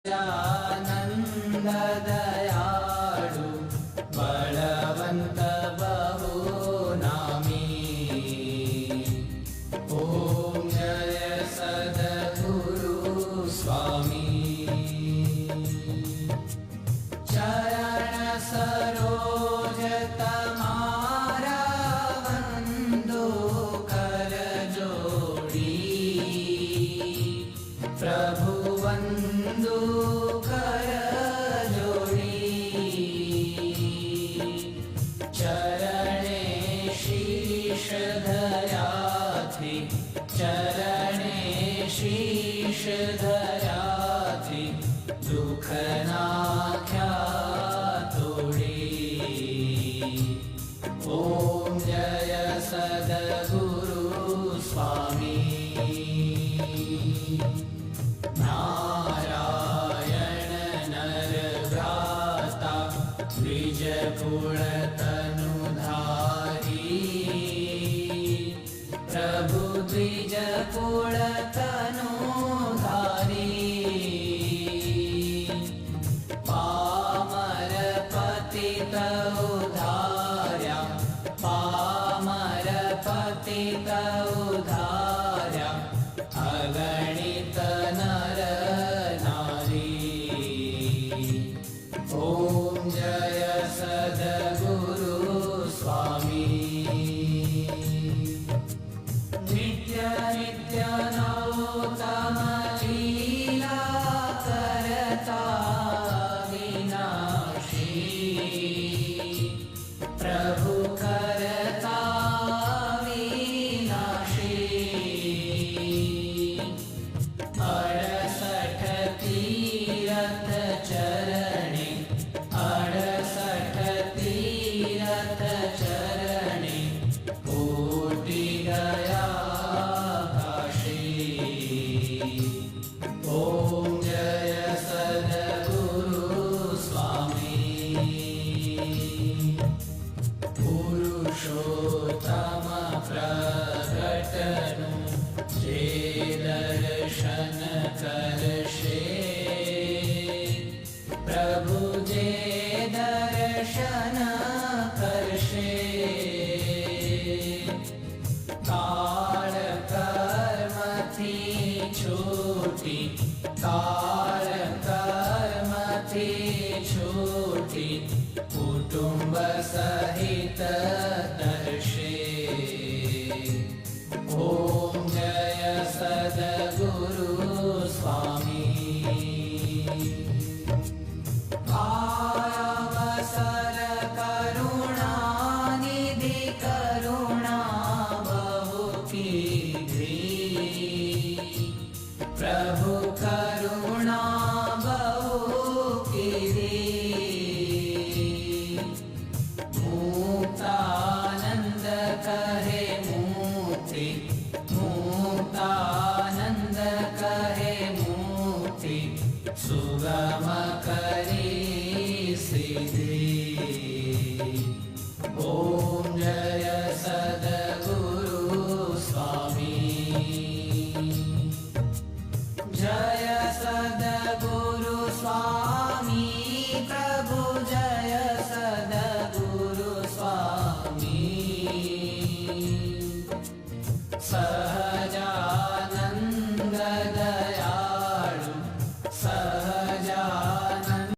आनंद दयाळु बलवंत बहु नामी। ओम जय सद्गुरु स्वामी। चरण सरोज तमारा वंदो कर जोड़ी। प्रभु वंदो कर जोड़ी। चरणे शीश धरा थी, चरणे शीश धरा थी, दुख नाख्या तोड़ी। ओम जय सद्गुरु स्वामी। नारायण नर भ्राता द्विज कुल तनुधारी। प्रभु द्विज कुल तनुधारी। पामर पतित उधार्या, पामर पतित उधार्या, अगणित नर नारी। ओम जय सद्गुरु स्वामी। नित्य नित्य नौतम लीला करता विनाशी। प्रभु करता विनाशी। 68 तीरथ चरणे, 68 तीरथ चरणे, कोटि गया काशी। ओम जय सद्गुरु स्वामी। पुरुषोत्तम प्रगटनु जे दर्शन करशे। प्रभु जे दर्शन करशे। काल कर्म थी छूटी, काल कर्म थी छूटी, कुटुंब सहित दर्शे। ओम जय सद्गुरु स्वामी। आयावसर करुणा निधि करुणा बहु कीधी। प्रभु करुणा बहु कीधी। मुक्तानंद कहे मुक्ति, मुक्तानंद कहे मुक्ति, सुगम